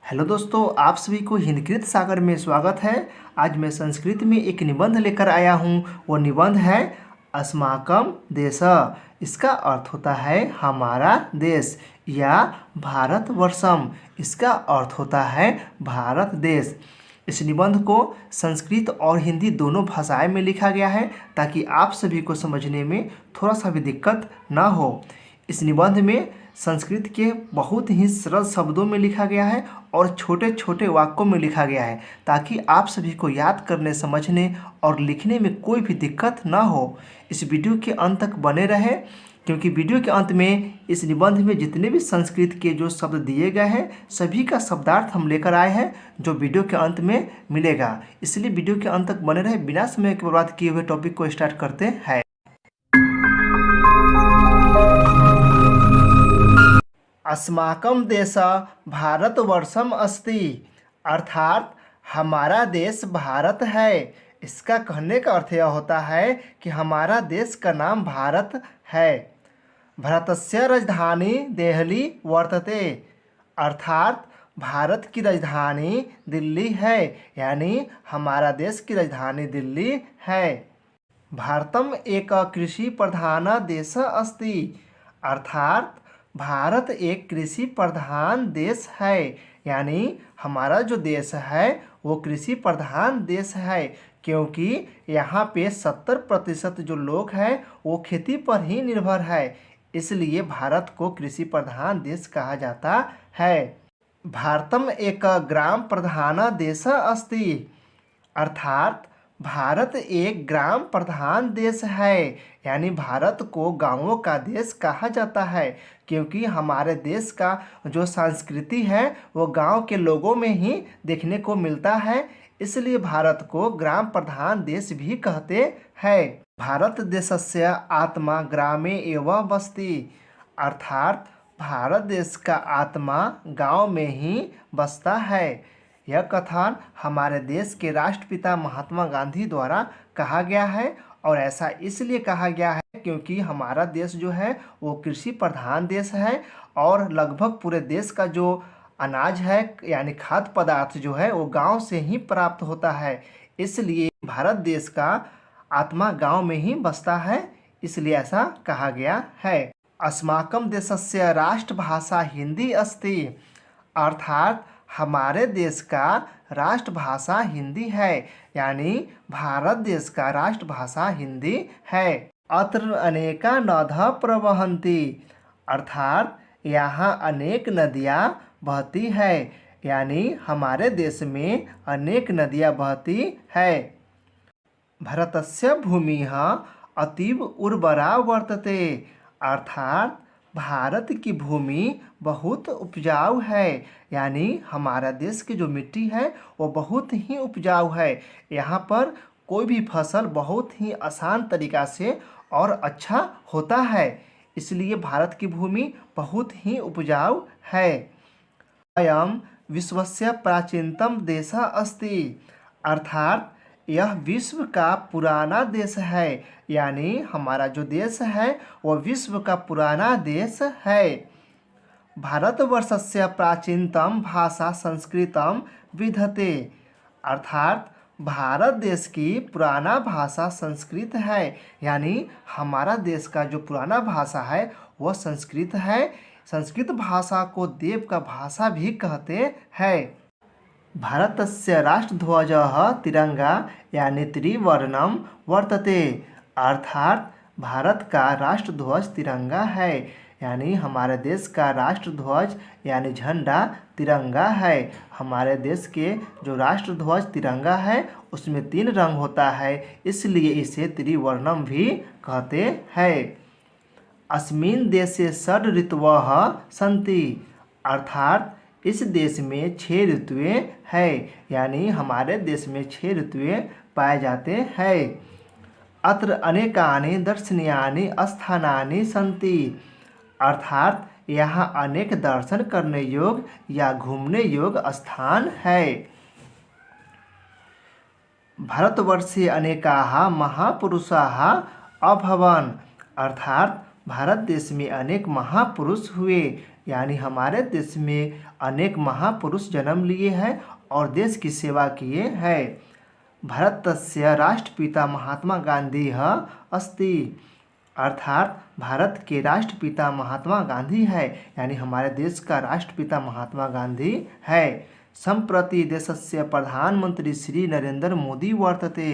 Hello दोस्तों, आप सभी को हिंदकृत सागर में स्वागत है। आज मैं संस्कृत में एक निबंध लेकर आया हूँ। वो निबंध है अस्माकं देश। इसका अर्थ होता है हमारा देश या भारतवर्षम। इसका अर्थ होता है भारत देश। इस निबंध को संस्कृत और हिंदी दोनों भाषाएं में लिखा गया है ताकि आप सभी को समझने में थोड़ा सा भी दिक्कत ना हो। इस निबंध में संस्कृत के बहुत ही सरल शब्दों में लिखा गया है और छोटे छोटे वाक्यों में लिखा गया है ताकि आप सभी को याद करने, समझने और लिखने में कोई भी दिक्कत ना हो। इस वीडियो के अंत तक बने रहे क्योंकि वीडियो के अंत में इस निबंध में जितने भी संस्कृत के जो शब्द दिए गए हैं सभी का शब्दार्थ हम लेकर आए हैं जो वीडियो के अंत में मिलेगा। इसलिए वीडियो के अंत तक बने रहे। बिना समय की बर्बाद किए हुए टॉपिक को स्टार्ट करते हैं। अस्माकं देश भारतवर्षम अस्ति, अर्थात हमारा देश भारत है। इसका कहने का अर्थ यह होता है कि हमारा देश का नाम भारत है। भारतस्य राजधानी देहली वर्तते, अर्थात भारत की राजधानी दिल्ली है, यानी हमारा देश की राजधानी दिल्ली है। भारतम एक कृषि प्रधान देश अस्ति, अर्थात भारत एक कृषि प्रधान देश है, यानी हमारा जो देश है वो कृषि प्रधान देश है क्योंकि यहाँ पे 70% जो लोग हैं वो खेती पर ही निर्भर है। इसलिए भारत को कृषि प्रधान देश कहा जाता है। भारतम एक ग्राम प्रधान देश अस्ति, अर्थात भारत एक ग्राम प्रधान देश है, यानी भारत को गांवों का देश कहा जाता है क्योंकि हमारे देश का जो संस्कृति है वो गांव के लोगों में ही देखने को मिलता है। इसलिए भारत को ग्राम प्रधान देश भी कहते हैं। भारत देशस्य आत्मा ग्रामे एव बस्ति, अर्थात भारत देश का आत्मा गांव में ही बसता है। यह कथन हमारे देश के राष्ट्रपिता महात्मा गांधी द्वारा कहा गया है और ऐसा इसलिए कहा गया है क्योंकि हमारा देश जो है वो कृषि प्रधान देश है और लगभग पूरे देश का जो अनाज है यानी खाद्य पदार्थ जो है वो गांव से ही प्राप्त होता है। इसलिए भारत देश का आत्मा गांव में ही बसता है, इसलिए ऐसा कहा गया है। अस्माकं देशस्य राष्ट्रभाषा हिंदी अस्ति, अर्थात हमारे देश का राष्ट्रभाषा हिंदी है, यानी भारत देश का राष्ट्रभाषा हिंदी है। अत्र अनेका नद्यः प्रवहन्ति, अर्थात यहाँ अनेक नदियाँ बहती है, यानी हमारे देश में अनेक नदियाँ बहती है। भारतस्य भूमिः अतीव उर्वरा वर्तते, अर्थात भारत की भूमि बहुत उपजाऊ है, यानी हमारा देश की जो मिट्टी है वो बहुत ही उपजाऊ है। यहाँ पर कोई भी फसल बहुत ही आसान तरीक़ा से और अच्छा होता है, इसलिए भारत की भूमि बहुत ही उपजाऊ है। अयं विश्वस्य प्राचीनतम देशः अस्ति, अर्थात यह विश्व का पुराना देश है, यानी हमारा जो देश है वह विश्व का पुराना देश है। भारतवर्षस्य प्राचीनतम भाषा संस्कृतम विद्यते, अर्थात भारत देश की पुराना भाषा संस्कृत है, यानी हमारा देश का जो पुराना भाषा है वह संस्कृत है। संस्कृत भाषा को देव का भाषा भी कहते हैं। भारतस्य राष्ट्रध्वजः तिरंगा यानी त्रिवर्णम वर्तते, अर्थात भारत का राष्ट्रध्वज तिरंगा है, यानी हमारे देश का राष्ट्रध्वज यानी झंडा तिरंगा है। हमारे देश के जो राष्ट्रध्वज तिरंगा है उसमें 3 रंग होता है, इसलिए इसे त्रिवर्णम भी कहते हैं। अस्मिन् देशे षड् ऋतवः सन्ति, अर्थात इस देश में 6 ऋतुएँ हैं, यानी हमारे देश में 6 ऋतुएँ पाए जाते हैं। अत्र अनेकानि दर्शनीयानि स्थानानि सन्ति, अर्थात यहाँ अनेक दर्शन करने योग्य या घूमने योग्य स्थान है। भारतवर्षे अनेकाः महापुरुषाः अभवन्, अर्थात भारत देश में अनेक महापुरुष हुए यानी हमारे देश में अनेक महापुरुष जन्म लिए हैं और देश की सेवा किए हैं। भारतस्य राष्ट्रपिता महात्मा गांधी अस्ति, अर्थात भारत के राष्ट्रपिता महात्मा गांधी है, यानी हमारे देश का राष्ट्रपिता महात्मा गांधी है। संप्रति देशस्य प्रधानमंत्री श्री नरेंद्र मोदी वर्तते,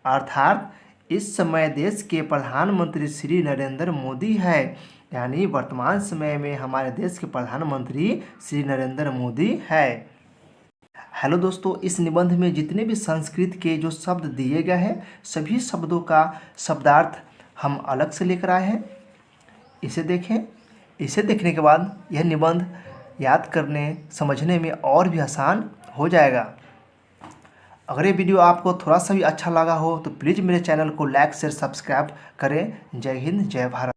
अर्थात इस समय देश के प्रधानमंत्री श्री नरेंद्र मोदी है, यानी वर्तमान समय में हमारे देश के प्रधानमंत्री श्री नरेंद्र मोदी है। हेलो दोस्तों, इस निबंध में जितने भी संस्कृत के जो शब्द दिए गए हैं सभी शब्दों का शब्दार्थ हम अलग से लेकर आए हैं। इसे देखें। इसे देखने के बाद यह निबंध याद करने समझने में और भी आसान हो जाएगा। अगर ये वीडियो आपको थोड़ा सा भी अच्छा लगा हो तो प्लीज़ मेरे चैनल को लाइक शेयर सब्सक्राइब करें। जय हिंद, जय भारत।